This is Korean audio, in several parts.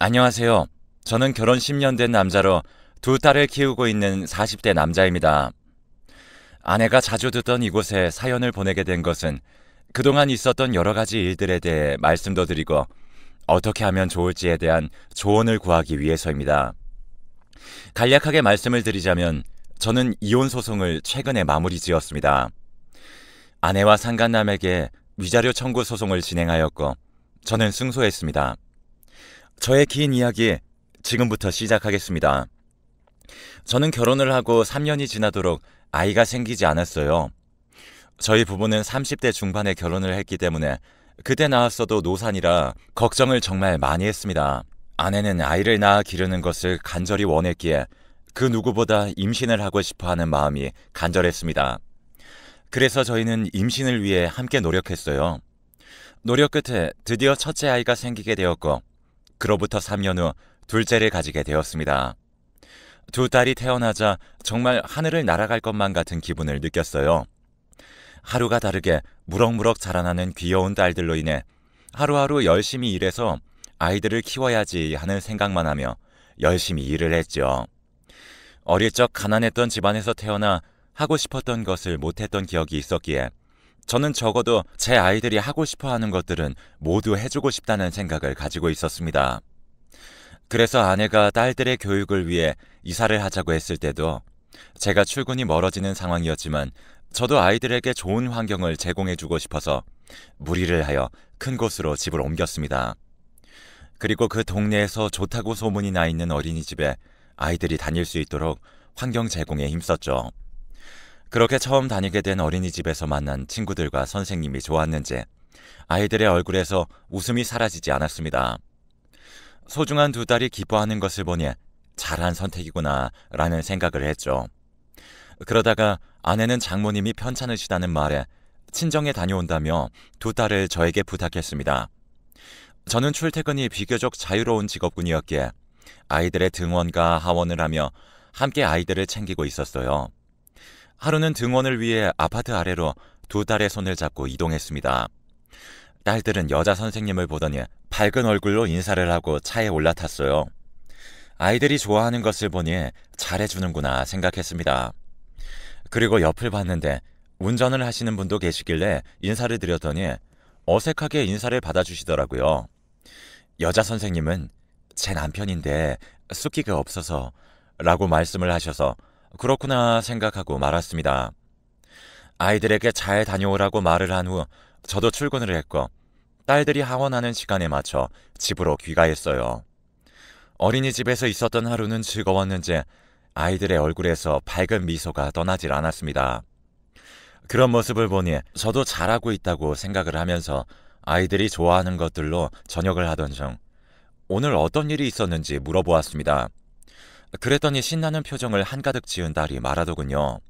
안녕하세요. 저는 결혼 10년 된 남자로 두 딸을 키우고 있는 40대 남자입니다. 아내가 자주 듣던 이곳에 사연을 보내게 된 것은 그동안 있었던 여러 가지 일들에 대해 말씀도 드리고 어떻게 하면 좋을지에 대한 조언을 구하기 위해서입니다. 간략하게 말씀을 드리자면 저는 이혼 소송을 최근에 마무리 지었습니다. 아내와 상간남에게 위자료 청구 소송을 진행하였고 저는 승소했습니다. 저의 긴 이야기 지금부터 시작하겠습니다. 저는 결혼을 하고 3년이 지나도록 아이가 생기지 않았어요. 저희 부부는 30대 중반에 결혼을 했기 때문에 그때 낳았어도 노산이라 걱정을 정말 많이 했습니다. 아내는 아이를 낳아 기르는 것을 간절히 원했기에 그 누구보다 임신을 하고 싶어 하는 마음이 간절했습니다. 그래서 저희는 임신을 위해 함께 노력했어요. 노력 끝에 드디어 첫째 아이가 생기게 되었고 그로부터 3년 후 둘째를 가지게 되었습니다. 두 딸이 태어나자 정말 하늘을 날아갈 것만 같은 기분을 느꼈어요. 하루가 다르게 무럭무럭 자라나는 귀여운 딸들로 인해 하루하루 열심히 일해서 아이들을 키워야지 하는 생각만 하며 열심히 일을 했죠. 어릴 적 가난했던 집안에서 태어나 하고 싶었던 것을 못했던 기억이 있었기에 저는 적어도 제 아이들이 하고 싶어 하는 것들은 모두 해주고 싶다는 생각을 가지고 있었습니다. 그래서 아내가 딸들의 교육을 위해 이사를 하자고 했을 때도 제가 출근이 멀어지는 상황이었지만 저도 아이들에게 좋은 환경을 제공해주고 싶어서 무리를 하여 큰 곳으로 집을 옮겼습니다. 그리고 그 동네에서 좋다고 소문이 나 있는 어린이집에 아이들이 다닐 수 있도록 환경 제공에 힘썼죠. 그렇게 처음 다니게 된 어린이집에서 만난 친구들과 선생님이 좋았는지 아이들의 얼굴에서 웃음이 사라지지 않았습니다. 소중한 두 딸이 기뻐하는 것을 보니 잘한 선택이구나 라는 생각을 했죠. 그러다가 아내는 장모님이 편찮으시다는 말에 친정에 다녀온다며 두 딸을 저에게 부탁했습니다. 저는 출퇴근이 비교적 자유로운 직업군이었기에 아이들의 등원과 하원을 하며 함께 아이들을 챙기고 있었어요. 하루는 등원을 위해 아파트 아래로 두 딸의 손을 잡고 이동했습니다. 딸들은 여자 선생님을 보더니 밝은 얼굴로 인사를 하고 차에 올라탔어요. 아이들이 좋아하는 것을 보니 잘해주는구나 생각했습니다. 그리고 옆을 봤는데 운전을 하시는 분도 계시길래 인사를 드렸더니 어색하게 인사를 받아주시더라고요. 여자 선생님은 제 남편인데 숫기가 없어서 라고 말씀을 하셔서 그렇구나 생각하고 말았습니다. 아이들에게 잘 다녀오라고 말을 한 후 저도 출근을 했고 딸들이 하원하는 시간에 맞춰 집으로 귀가했어요. 어린이집에서 있었던 하루는 즐거웠는지 아이들의 얼굴에서 밝은 미소가 떠나질 않았습니다. 그런 모습을 보니 저도 잘하고 있다고 생각을 하면서 아이들이 좋아하는 것들로 저녁을 하던 중 오늘 어떤 일이 있었는지 물어보았습니다. 그랬더니 신나는 표정을 한가득 지은 딸이 말하더군요.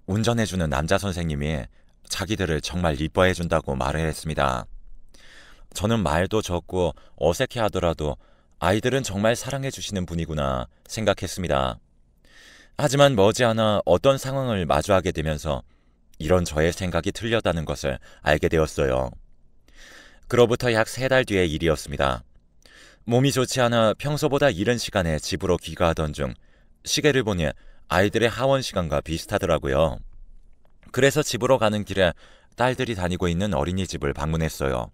운전해주는 남자 선생님이 자기들을 정말 이뻐해준다고 말을 했습니다. 저는 말도 적고 어색해 하더라도 아이들은 정말 사랑해주시는 분이구나 생각했습니다. 하지만 머지않아 어떤 상황을 마주하게 되면서 이런 저의 생각이 틀렸다는 것을 알게 되었어요. 그로부터 약 3달 뒤의 일이었습니다. 몸이 좋지 않아 평소보다 이른 시간에 집으로 귀가하던 중 시계를 보니 아이들의 하원 시간과 비슷하더라고요. 그래서 집으로 가는 길에 딸들이 다니고 있는 어린이집을 방문했어요.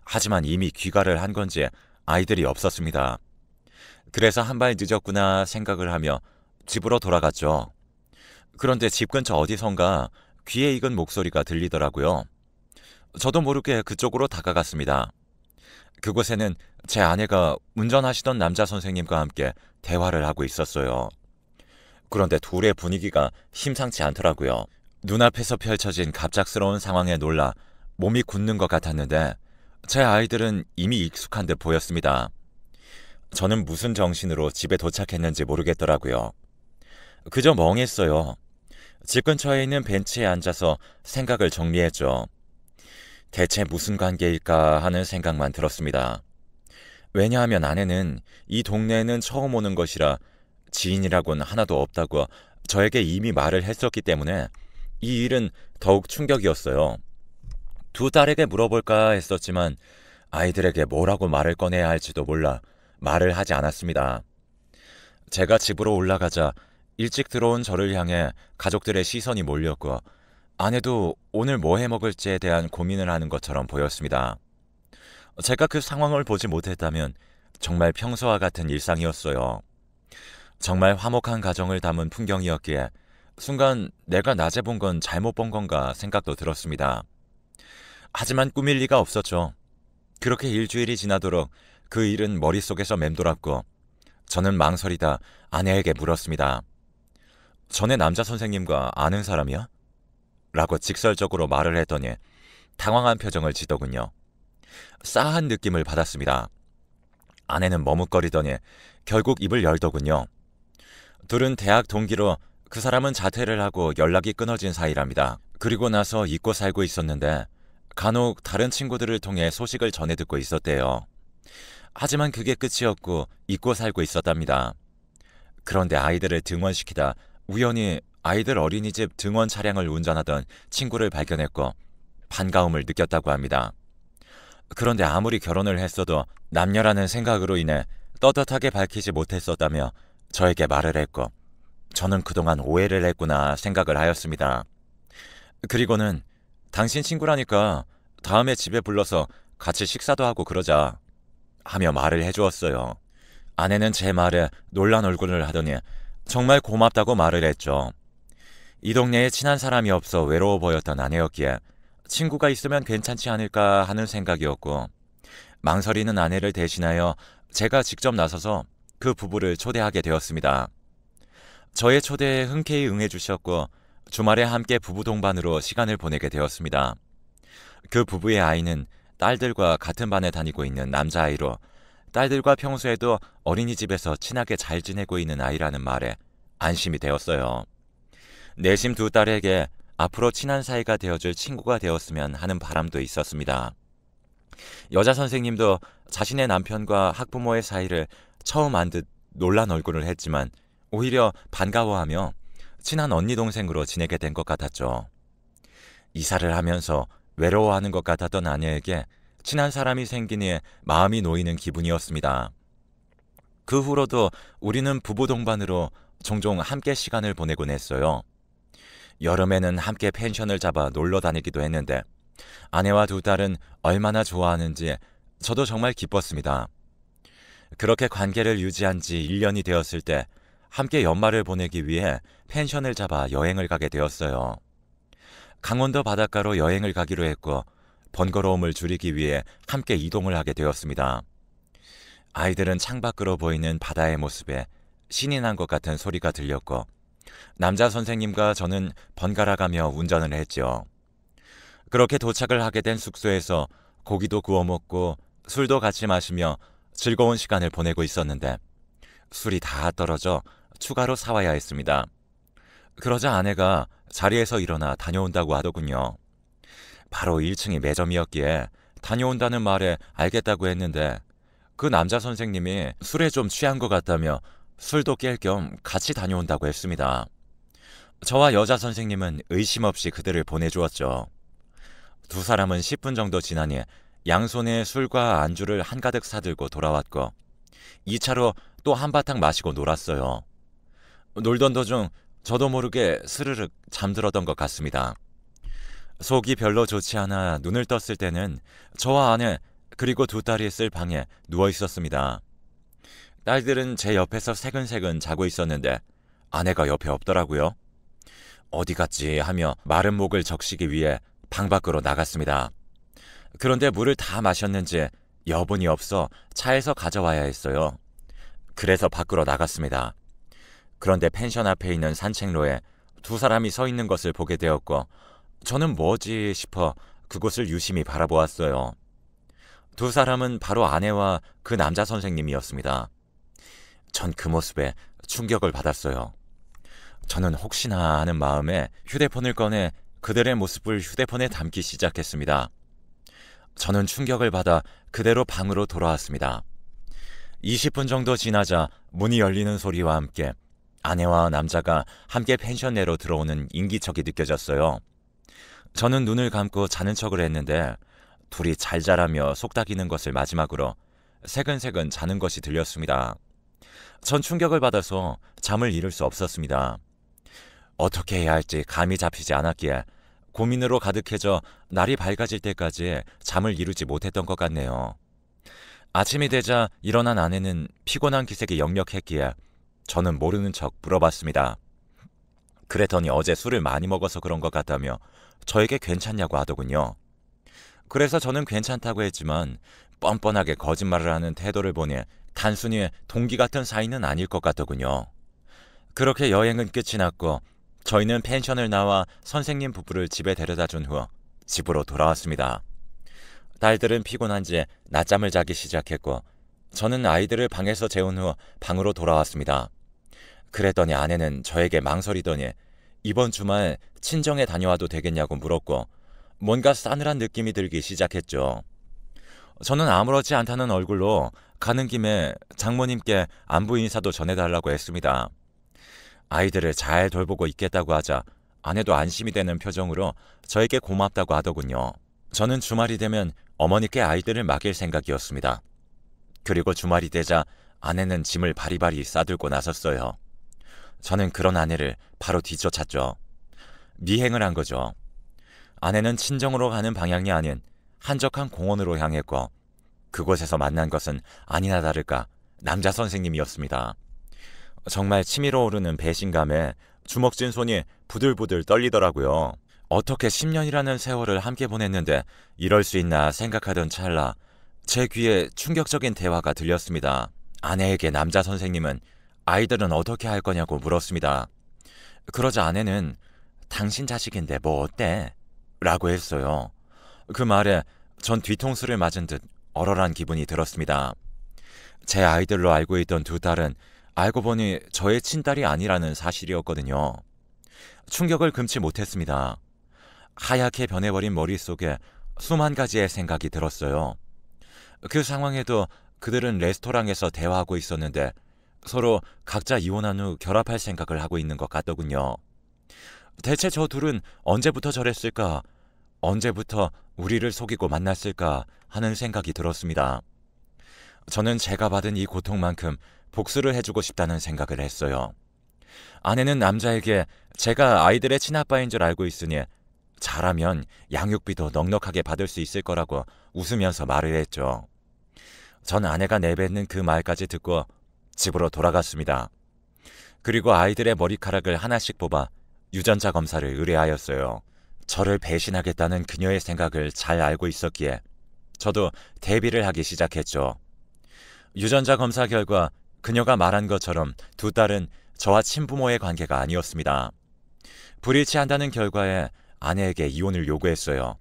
하지만 이미 귀가를 한 건지 아이들이 없었습니다. 그래서 한 발 늦었구나 생각을 하며 집으로 돌아갔죠. 그런데 집 근처 어디선가 귀에 익은 목소리가 들리더라고요. 저도 모르게 그쪽으로 다가갔습니다. 그곳에는 제 아내가 운전하시던 남자 선생님과 함께 대화를 하고 있었어요. 그런데 둘의 분위기가 심상치 않더라고요. 눈앞에서 펼쳐진 갑작스러운 상황에 놀라 몸이 굳는 것 같았는데 제 아이들은 이미 익숙한 듯 보였습니다. 저는 무슨 정신으로 집에 도착했는지 모르겠더라고요. 그저 멍했어요. 집 근처에 있는 벤치에 앉아서 생각을 정리했죠. 대체 무슨 관계일까 하는 생각만 들었습니다. 왜냐하면 아내는 이 동네에는 처음 오는 것이라 지인이라고는 하나도 없다고 저에게 이미 말을 했었기 때문에 이 일은 더욱 충격이었어요. 두 딸에게 물어볼까 했었지만 아이들에게 뭐라고 말을 꺼내야 할지도 몰라 말을 하지 않았습니다. 제가 집으로 올라가자 일찍 들어온 저를 향해 가족들의 시선이 몰렸고 아내도 오늘 뭐 해 먹을지에 대한 고민을 하는 것처럼 보였습니다. 제가 그 상황을 보지 못했다면 정말 평소와 같은 일상이었어요. 정말 화목한 가정을 담은 풍경이었기에 순간 내가 낮에 본 건 잘못 본 건가 생각도 들었습니다. 하지만 꾸밀 리가 없었죠. 그렇게 일주일이 지나도록 그 일은 머릿속에서 맴돌았고 저는 망설이다 아내에게 물었습니다. 전에 남자 선생님과 아는 사람이야? 라고 직설적으로 말을 했더니 당황한 표정을 지더군요. 싸한 느낌을 받았습니다. 아내는 머뭇거리더니 결국 입을 열더군요. 둘은 대학 동기로 그 사람은 자퇴를 하고 연락이 끊어진 사이랍니다. 그리고 나서 잊고 살고 있었는데 간혹 다른 친구들을 통해 소식을 전해 듣고 있었대요. 하지만 그게 끝이었고 잊고 살고 있었답니다. 그런데 아이들을 등원시키다 우연히 아이들 어린이집 등원 차량을 운전하던 친구를 발견했고 반가움을 느꼈다고 합니다. 그런데 아무리 결혼을 했어도 남녀라는 생각으로 인해 떳떳하게 밝히지 못했었다며 저에게 말을 했고 저는 그동안 오해를 했구나 생각을 하였습니다. 그리고는 당신 친구라니까 다음에 집에 불러서 같이 식사도 하고 그러자 하며 말을 해주었어요. 아내는 제 말에 놀란 얼굴을 하더니 정말 고맙다고 말을 했죠. 이 동네에 친한 사람이 없어 외로워 보였던 아내였기에 친구가 있으면 괜찮지 않을까 하는 생각이었고 망설이는 아내를 대신하여 제가 직접 나서서 그 부부를 초대하게 되었습니다. 저의 초대에 흔쾌히 응해주셨고 주말에 함께 부부 동반으로 시간을 보내게 되었습니다. 그 부부의 아이는 딸들과 같은 반에 다니고 있는 남자아이로 딸들과 평소에도 어린이집에서 친하게 잘 지내고 있는 아이라는 말에 안심이 되었어요. 내심 두 딸에게 앞으로 친한 사이가 되어줄 친구가 되었으면 하는 바람도 있었습니다. 여자 선생님도 자신의 남편과 학부모의 사이를 처음 안 듯 놀란 얼굴을 했지만 오히려 반가워하며 친한 언니 동생으로 지내게 된 것 같았죠. 이사를 하면서 외로워하는 것 같았던 아내에게 친한 사람이 생기니 마음이 놓이는 기분이었습니다. 그 후로도 우리는 부부 동반으로 종종 함께 시간을 보내곤 했어요. 여름에는 함께 펜션을 잡아 놀러 다니기도 했는데 아내와 두 딸은 얼마나 좋아하는지 저도 정말 기뻤습니다. 그렇게 관계를 유지한 지 1년이 되었을 때 함께 연말을 보내기 위해 펜션을 잡아 여행을 가게 되었어요. 강원도 바닷가로 여행을 가기로 했고 번거로움을 줄이기 위해 함께 이동을 하게 되었습니다. 아이들은 창밖으로 보이는 바다의 모습에 신이 난 것 같은 소리가 들렸고 남자 선생님과 저는 번갈아가며 운전을 했죠. 그렇게 도착을 하게 된 숙소에서 고기도 구워 먹고 술도 같이 마시며 즐거운 시간을 보내고 있었는데 술이 다 떨어져 추가로 사와야 했습니다. 그러자 아내가 자리에서 일어나 다녀온다고 하더군요. 바로 1층이 매점이었기에 다녀온다는 말에 알겠다고 했는데 그 남자 선생님이 술에 좀 취한 것 같다며 술도 깰 겸 같이 다녀온다고 했습니다. 저와 여자 선생님은 의심 없이 그들을 보내주었죠. 두 사람은 10분 정도 지나니 양손에 술과 안주를 한가득 사들고 돌아왔고 2차로 또 한바탕 마시고 놀았어요. 놀던 도중 저도 모르게 스르륵 잠들었던 것 같습니다. 속이 별로 좋지 않아 눈을 떴을 때는 저와 아내 그리고 두 딸이 있을 방에 누워 있었습니다. 딸들은 제 옆에서 새근새근 자고 있었는데 아내가 옆에 없더라고요. 어디 갔지 하며 마른 목을 적시기 위해 방 밖으로 나갔습니다. 그런데 물을 다 마셨는지 여분이 없어 차에서 가져와야 했어요. 그래서 밖으로 나갔습니다. 그런데 펜션 앞에 있는 산책로에 두 사람이 서 있는 것을 보게 되었고 저는 뭐지 싶어 그곳을 유심히 바라보았어요. 두 사람은 바로 아내와 그 남자 선생님이었습니다. 전 그 모습에 충격을 받았어요. 저는 혹시나 하는 마음에 휴대폰을 꺼내 그들의 모습을 휴대폰에 담기 시작했습니다. 저는 충격을 받아 그대로 방으로 돌아왔습니다. 20분 정도 지나자 문이 열리는 소리와 함께 아내와 남자가 함께 펜션 내로 들어오는 인기척이 느껴졌어요. 저는 눈을 감고 자는 척을 했는데 둘이 잘 자라며 속닥이는 것을 마지막으로 새근새근 자는 것이 들렸습니다. 전 충격을 받아서 잠을 이룰 수 없었습니다. 어떻게 해야 할지 감이 잡히지 않았기에 고민으로 가득해져 날이 밝아질 때까지 잠을 이루지 못했던 것 같네요. 아침이 되자 일어난 아내는 피곤한 기색이 역력했기에 저는 모르는 척 물어봤습니다. 그랬더니 어제 술을 많이 먹어서 그런 것 같다며 저에게 괜찮냐고 하더군요. 그래서 저는 괜찮다고 했지만 뻔뻔하게 거짓말을 하는 태도를 보니 단순히 동기 같은 사이는 아닐 것 같더군요. 그렇게 여행은 끝이 났고 저희는 펜션을 나와 선생님 부부를 집에 데려다 준 후 집으로 돌아왔습니다. 딸들은 피곤한지 낮잠을 자기 시작했고 저는 아이들을 방에서 재운 후 방으로 돌아왔습니다. 그랬더니 아내는 저에게 망설이더니 이번 주말 친정에 다녀와도 되겠냐고 물었고 뭔가 싸늘한 느낌이 들기 시작했죠. 저는 아무렇지 않다는 얼굴로 가는 김에 장모님께 안부 인사도 전해달라고 했습니다. 아이들을 잘 돌보고 있겠다고 하자 아내도 안심이 되는 표정으로 저에게 고맙다고 하더군요. 저는 주말이 되면 어머니께 아이들을 맡길 생각이었습니다. 그리고 주말이 되자 아내는 짐을 바리바리 싸들고 나섰어요. 저는 그런 아내를 바로 뒤쫓았죠. 미행을 한 거죠. 아내는 친정으로 가는 방향이 아닌 한적한 공원으로 향했고 그곳에서 만난 것은 아니나 다를까 남자 선생님이었습니다. 정말 치밀어 오르는 배신감에 주먹진 손이 부들부들 떨리더라고요. 어떻게 10년이라는 세월을 함께 보냈는데 이럴 수 있나 생각하던 찰나 제 귀에 충격적인 대화가 들렸습니다. 아내에게 남자 선생님은 아이들은 어떻게 할 거냐고 물었습니다. 그러자 아내는 당신 자식인데 뭐 어때? 라고 했어요. 그 말에 전 뒤통수를 맞은 듯 얼얼한 기분이 들었습니다. 제 아이들로 알고 있던 두 딸은 알고 보니 저의 친딸이 아니라는 사실이었거든요. 충격을 금치 못했습니다. 하얗게 변해버린 머릿속에 수만 가지의 생각이 들었어요. 그 상황에도 그들은 레스토랑에서 대화하고 있었는데 서로 각자 이혼한 후 결합할 생각을 하고 있는 것 같더군요. 대체 저 둘은 언제부터 저랬을까? 언제부터 우리를 속이고 만났을까? 하는 생각이 들었습니다. 저는 제가 받은 이 고통만큼 복수를 해주고 싶다는 생각을 했어요. 아내는 남자에게 제가 아이들의 친아빠인 줄 알고 있으니 잘하면 양육비도 넉넉하게 받을 수 있을 거라고 웃으면서 말을 했죠. 전 아내가 내뱉는 그 말까지 듣고 집으로 돌아갔습니다. 그리고 아이들의 머리카락을 하나씩 뽑아 유전자 검사를 의뢰하였어요. 저를 배신하겠다는 그녀의 생각을 잘 알고 있었기에 저도 대비를 하기 시작했죠. 유전자 검사 결과 그녀가 말한 것처럼 두 딸은 저와 친부모의 관계가 아니었습니다. 불일치한다는 결과에 아내에게 이혼을 요구했어요.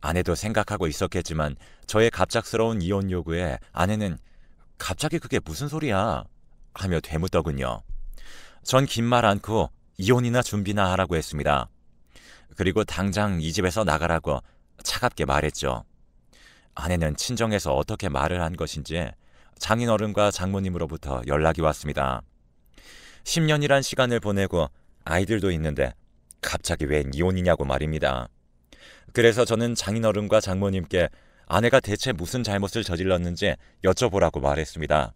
아내도 생각하고 있었겠지만 저의 갑작스러운 이혼 요구에 아내는 갑자기 그게 무슨 소리야? 하며 되묻더군요. 전 긴 말 않고 이혼이나 준비나 하라고 했습니다. 그리고 당장 이 집에서 나가라고 차갑게 말했죠. 아내는 친정에서 어떻게 말을 한 것인지 장인어른과 장모님으로부터 연락이 왔습니다. 10년이란 시간을 보내고 아이들도 있는데 갑자기 웬 이혼이냐고 말입니다. 그래서 저는 장인어른과 장모님께 아내가 대체 무슨 잘못을 저질렀는지 여쭤보라고 말했습니다.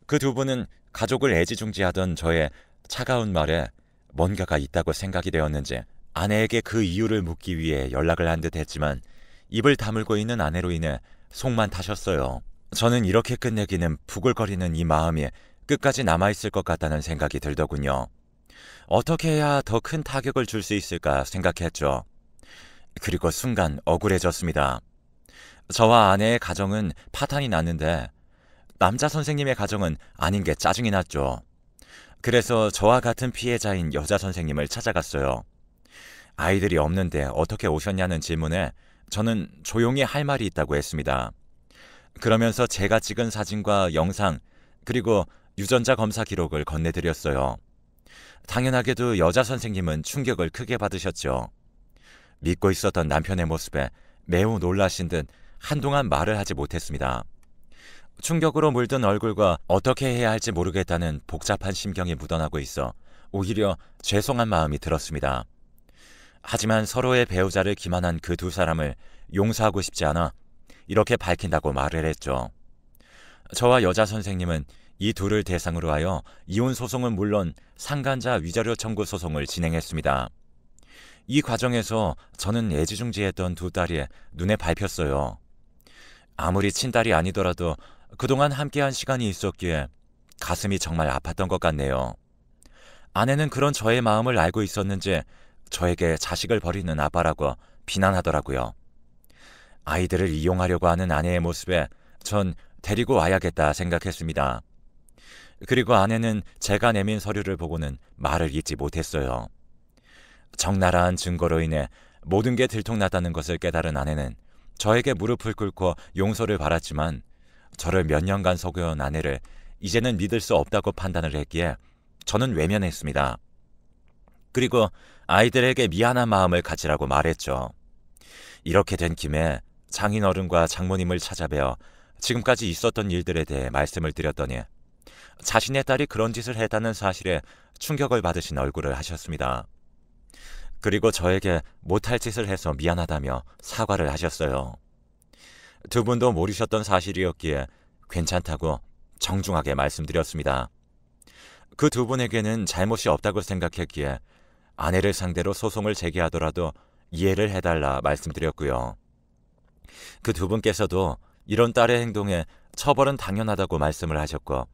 그 두 분은 가족을 애지중지하던 저의 차가운 말에 뭔가가 있다고 생각이 되었는지 아내에게 그 이유를 묻기 위해 연락을 한 듯 했지만 입을 다물고 있는 아내로 인해 속만 타셨어요. 저는 이렇게 끝내기는 부글거리는 이 마음이 끝까지 남아있을 것 같다는 생각이 들더군요. 어떻게 해야 더 큰 타격을 줄 수 있을까 생각했죠. 그리고 순간 억울해졌습니다. 저와 아내의 가정은 파탄이 났는데 남자 선생님의 가정은 아닌 게 짜증이 났죠. 그래서 저와 같은 피해자인 여자 선생님을 찾아갔어요. 아이들이 없는데 어떻게 오셨냐는 질문에 저는 조용히 할 말이 있다고 했습니다. 그러면서 제가 찍은 사진과 영상 그리고 유전자 검사 기록을 건네드렸어요. 당연하게도 여자 선생님은 충격을 크게 받으셨죠. 믿고 있었던 남편의 모습에 매우 놀라신 듯 한동안 말을 하지 못했습니다. 충격으로 물든 얼굴과 어떻게 해야 할지 모르겠다는 복잡한 심경이 묻어나고 있어 오히려 죄송한 마음이 들었습니다. 하지만 서로의 배우자를 기만한 그 두 사람을 용서하고 싶지 않아 이렇게 밝힌다고 말을 했죠. 저와 여자 선생님은 이 둘을 대상으로 하여 이혼 소송은 물론 상간자 위자료 청구 소송을 진행했습니다. 이 과정에서 저는 애지중지했던 두 딸이 눈에 밟혔어요. 아무리 친딸이 아니더라도 그동안 함께한 시간이 있었기에 가슴이 정말 아팠던 것 같네요. 아내는 그런 저의 마음을 알고 있었는지 저에게 자식을 버리는 아빠라고 비난하더라고요. 아이들을 이용하려고 하는 아내의 모습에 전 데리고 와야겠다 생각했습니다. 그리고 아내는 제가 내민 서류를 보고는 말을 잇지 못했어요. 적나라한 증거로 인해 모든 게 들통났다는 것을 깨달은 아내는 저에게 무릎을 꿇고 용서를 바랐지만 저를 몇 년간 속여온 아내를 이제는 믿을 수 없다고 판단을 했기에 저는 외면했습니다. 그리고 아이들에게 미안한 마음을 가지라고 말했죠. 이렇게 된 김에 장인어른과 장모님을 찾아뵈어 지금까지 있었던 일들에 대해 말씀을 드렸더니 자신의 딸이 그런 짓을 했다는 사실에 충격을 받으신 얼굴을 하셨습니다. 그리고 저에게 못할 짓을 해서 미안하다며 사과를 하셨어요. 두 분도 모르셨던 사실이었기에 괜찮다고 정중하게 말씀드렸습니다. 그 두 분에게는 잘못이 없다고 생각했기에 아내를 상대로 소송을 제기하더라도 이해를 해달라 말씀드렸고요. 그 두 분께서도 이런 딸의 행동에 처벌은 당연하다고 말씀을 하셨고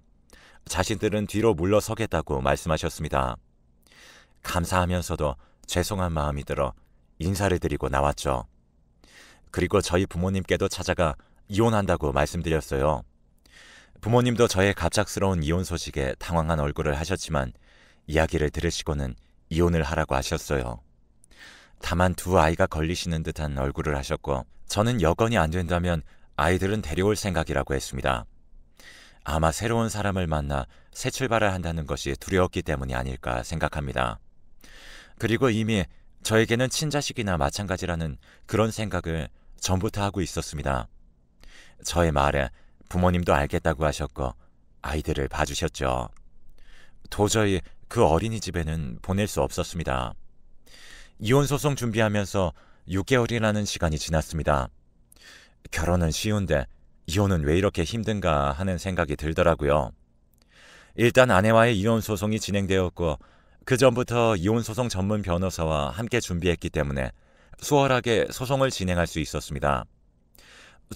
자신들은 뒤로 물러서겠다고 말씀하셨습니다. 감사하면서도 죄송한 마음이 들어 인사를 드리고 나왔죠. 그리고 저희 부모님께도 찾아가 이혼한다고 말씀드렸어요. 부모님도 저의 갑작스러운 이혼 소식에 당황한 얼굴을 하셨지만 이야기를 들으시고는 이혼을 하라고 하셨어요. 다만 두 아이가 걸리시는 듯한 얼굴을 하셨고 저는 여건이 안 된다면 아이들은 데려올 생각이라고 했습니다. 아마 새로운 사람을 만나 새 출발을 한다는 것이 두려웠기 때문이 아닐까 생각합니다. 그리고 이미 저에게는 친자식이나 마찬가지라는 그런 생각을 전부터 하고 있었습니다. 저의 말에 부모님도 알겠다고 하셨고 아이들을 봐주셨죠. 도저히 그 어린이집에는 보낼 수 없었습니다. 이혼소송 준비하면서 6개월이라는 시간이 지났습니다. 결혼은 쉬운데 이혼은 왜 이렇게 힘든가 하는 생각이 들더라고요. 일단 아내와의 이혼소송이 진행되었고 그 전부터 이혼소송 전문 변호사와 함께 준비했기 때문에 수월하게 소송을 진행할 수 있었습니다.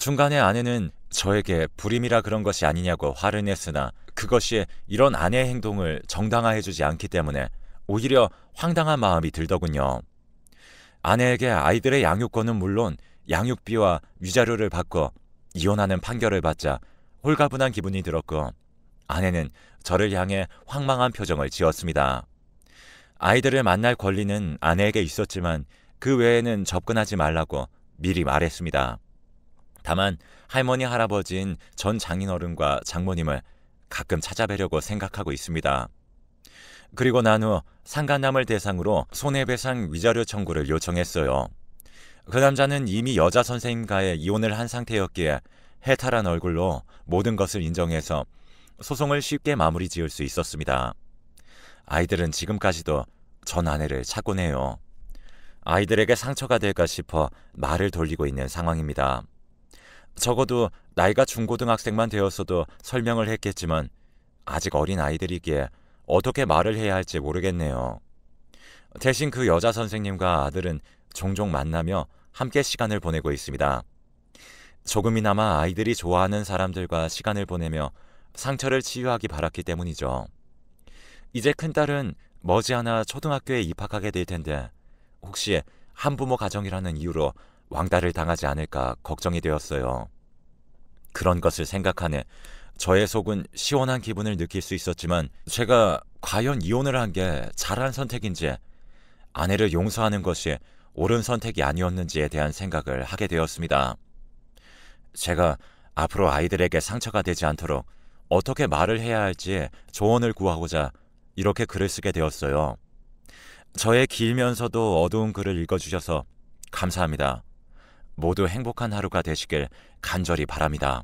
중간에 아내는 저에게 불임이라 그런 것이 아니냐고 화를 냈으나 그것이 이런 아내의 행동을 정당화해주지 않기 때문에 오히려 황당한 마음이 들더군요. 아내에게 아이들의 양육권은 물론 양육비와 위자료를 받고 이혼하는 판결을 받자 홀가분한 기분이 들었고 아내는 저를 향해 황망한 표정을 지었습니다. 아이들을 만날 권리는 아내에게 있었지만 그 외에는 접근하지 말라고 미리 말했습니다. 다만 할머니 할아버지인 전 장인어른과 장모님을 가끔 찾아뵈려고 생각하고 있습니다. 그리고 난 후 상간남을 대상으로 손해배상 위자료 청구를 요청했어요. 그 남자는 이미 여자 선생님과의 이혼을 한 상태였기에 해탈한 얼굴로 모든 것을 인정해서 소송을 쉽게 마무리 지을 수 있었습니다. 아이들은 지금까지도 전 아내를 찾곤 해요. 아이들에게 상처가 될까 싶어 말을 돌리고 있는 상황입니다. 적어도 나이가 중고등학생만 되었어도 설명을 했겠지만 아직 어린 아이들이기에 어떻게 말을 해야 할지 모르겠네요. 대신 그 여자 선생님과 아들은 종종 만나며 함께 시간을 보내고 있습니다. 조금이나마 아이들이 좋아하는 사람들과 시간을 보내며 상처를 치유하기 바랐기 때문이죠. 이제 큰딸은 머지않아 초등학교에 입학하게 될 텐데 혹시 한부모 가정이라는 이유로 왕따를 당하지 않을까 걱정이 되었어요. 그런 것을 생각하네 저의 속은 시원한 기분을 느낄 수 있었지만 제가 과연 이혼을 한 게 잘한 선택인지 아내를 용서하는 것이 옳은 선택이 아니었는지에 대한 생각을 하게 되었습니다. 제가 앞으로 아이들에게 상처가 되지 않도록 어떻게 말을 해야 할지 조언을 구하고자 이렇게 글을 쓰게 되었어요. 저의 길면서도 어두운 글을 읽어주셔서 감사합니다. 모두 행복한 하루가 되시길 간절히 바랍니다.